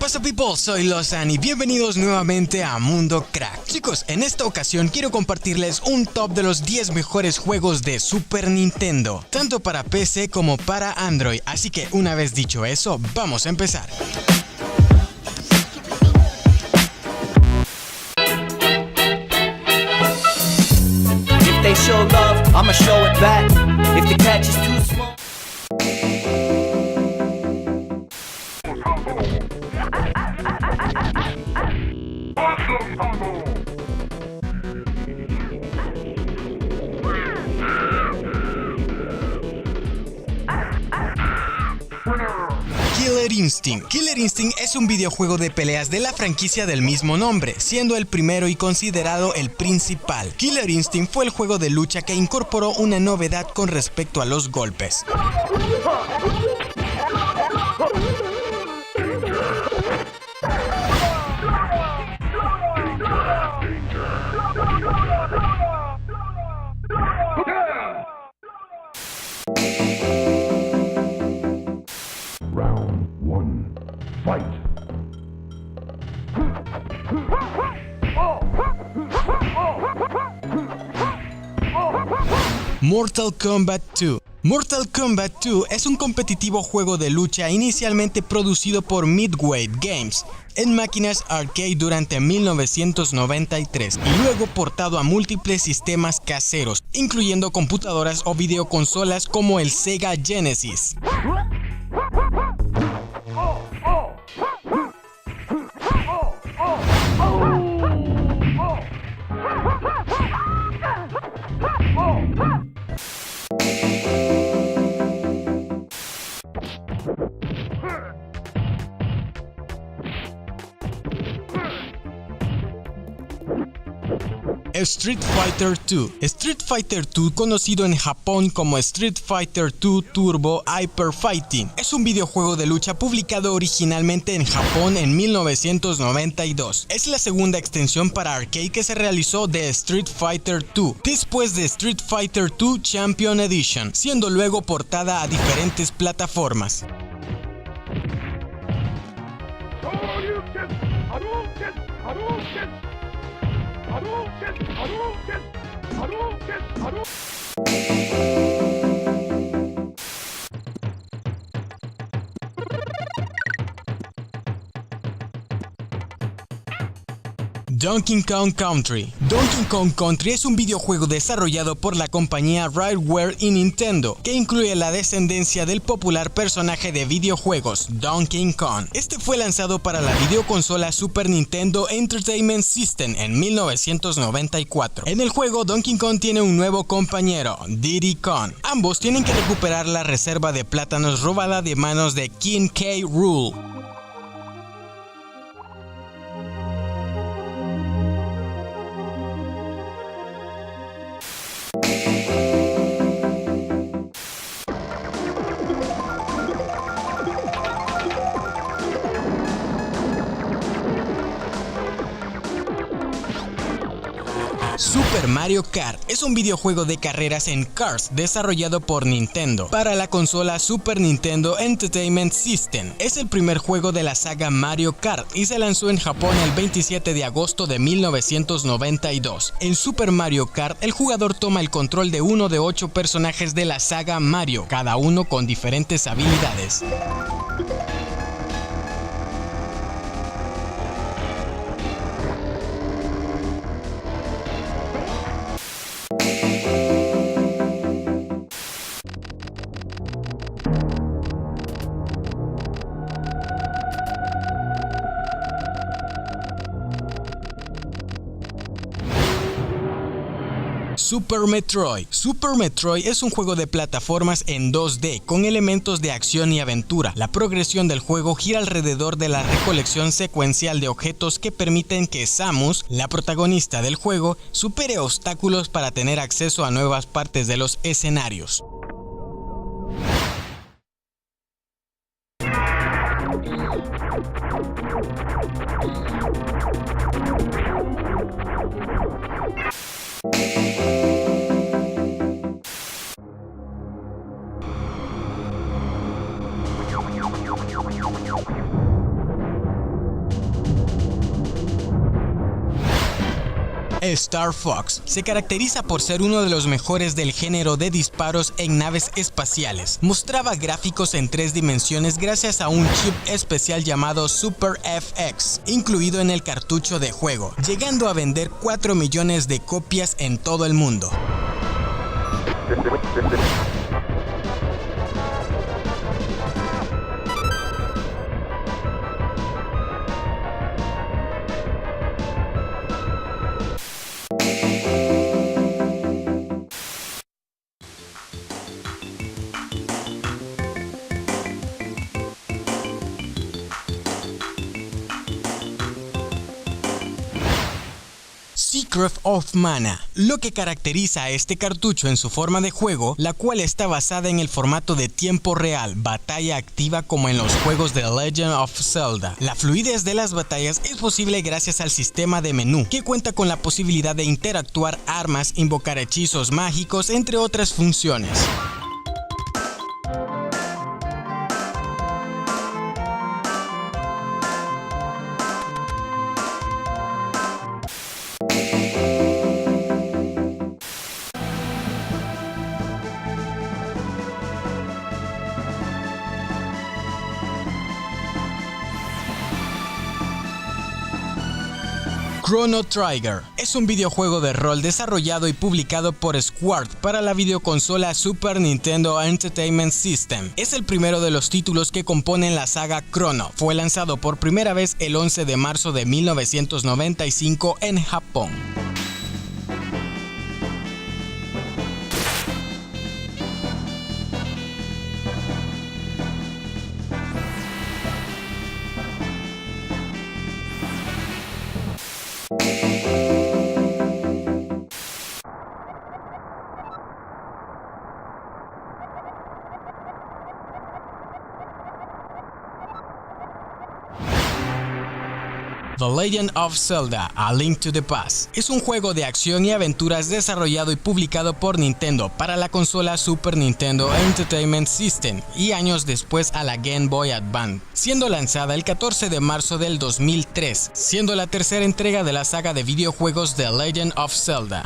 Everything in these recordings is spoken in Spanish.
pasa people? Soy Lozan y bienvenidos nuevamente a Mundo Crack. Chicos, en esta ocasión quiero compartirles un top de los 10 mejores juegos de Super Nintendo, tanto para PC como para Android, así que una vez dicho eso, vamos a empezar. If they show love, I'ma show it back. If the catch is too small. Killer Instinct. Killer Instinct es un videojuego de peleas de la franquicia del mismo nombre, siendo el primero y considerado el principal. Killer Instinct fue el juego de lucha que incorporó una novedad con respecto a los golpes. Fight. Mortal Kombat 2. Mortal Kombat 2 es un competitivo juego de lucha inicialmente producido por Midway Games en máquinas arcade durante 1993 y luego portado a múltiples sistemas caseros, incluyendo computadoras o videoconsolas como el Sega Genesis. Street Fighter 2. Street Fighter 2, conocido en Japón como Street Fighter 2 Turbo Hyper Fighting, es un videojuego de lucha publicado originalmente en Japón en 1992. Es la segunda extensión para arcade que se realizó de Street Fighter 2, después de Street Fighter 2 Champion Edition, siendo luego portada a diferentes plataformas. Donkey Kong Country. Donkey Kong Country es un videojuego desarrollado por la compañía Rareware y Nintendo, que incluye la descendencia del popular personaje de videojuegos Donkey Kong. Este fue lanzado para la videoconsola Super Nintendo Entertainment System en 1994. En el juego, Donkey Kong tiene un nuevo compañero, Diddy Kong. Ambos tienen que recuperar la reserva de plátanos robada de manos de King K. Rool. Super Mario Kart es un videojuego de carreras en karts desarrollado por Nintendo para la consola Super Nintendo Entertainment System. Es el primer juego de la saga Mario Kart y se lanzó en Japón el 27 de agosto de 1992. En Super Mario Kart, el jugador toma el control de uno de 8 personajes de la saga Mario, cada uno con diferentes habilidades. Super Metroid. Super Metroid es un juego de plataformas en 2D con elementos de acción y aventura. La progresión del juego gira alrededor de la recolección secuencial de objetos que permiten que Samus, la protagonista del juego, supere obstáculos para tener acceso a nuevas partes de los escenarios. Star Fox se caracteriza por ser uno de los mejores del género de disparos en naves espaciales. Mostraba gráficos en 3 dimensiones gracias a un chip especial llamado Super FX, incluido en el cartucho de juego, llegando a vender 4 millones de copias en todo el mundo. Secret of Mana, lo que caracteriza a este cartucho en su forma de juego, la cual está basada en el formato de tiempo real, batalla activa como en los juegos de Legend of Zelda. La fluidez de las batallas es posible gracias al sistema de menú, que cuenta con la posibilidad de interactuar armas, invocar hechizos mágicos, entre otras funciones. Chrono Trigger es un videojuego de rol desarrollado y publicado por Square para la videoconsola Super Nintendo Entertainment System. Es el primero de los títulos que componen la saga Chrono. Fue lanzado por primera vez el 11 de marzo de 1995 en Japón. The Legend of Zelda: A Link to the Past es un juego de acción y aventuras desarrollado y publicado por Nintendo para la consola Super Nintendo Entertainment System y años después a la Game Boy Advance, siendo lanzada el 14 de marzo del 2003, siendo la tercera entrega de la saga de videojuegos The Legend of Zelda.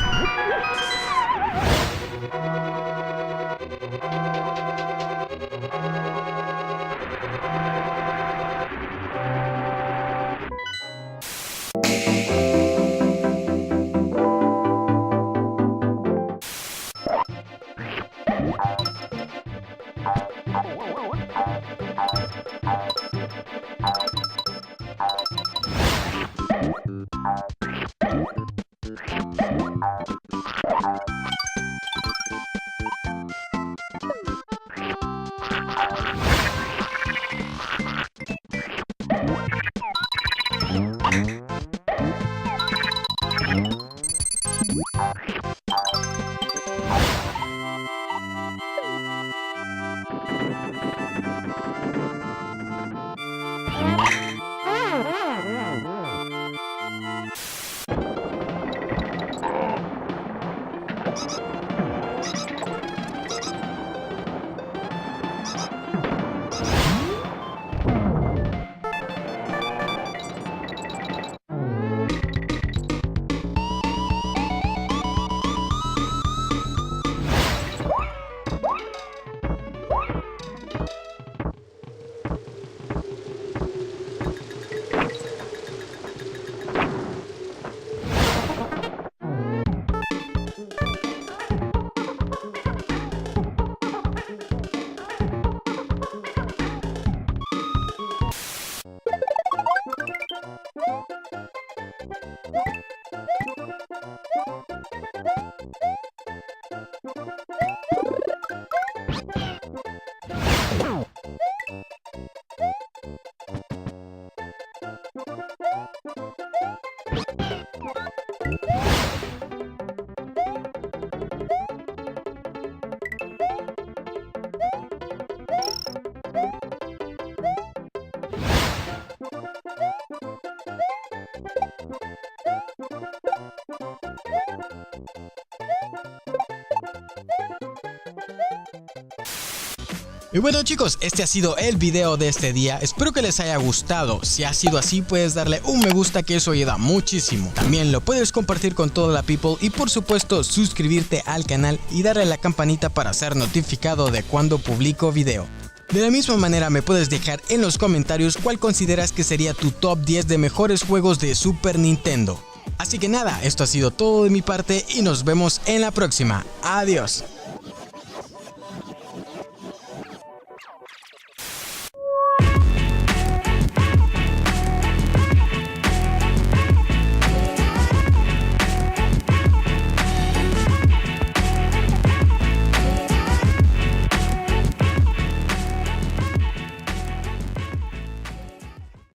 Y bueno chicos, este ha sido el video de este día, espero que les haya gustado. Si ha sido así, puedes darle un me gusta, que eso ayuda muchísimo. También lo puedes compartir con toda la people y por supuesto suscribirte al canal y darle a la campanita para ser notificado de cuando publico video. De la misma manera me puedes dejar en los comentarios cuál consideras que sería tu top 10 de mejores juegos de Super Nintendo. Así que nada, esto ha sido todo de mi parte y nos vemos en la próxima. Adiós.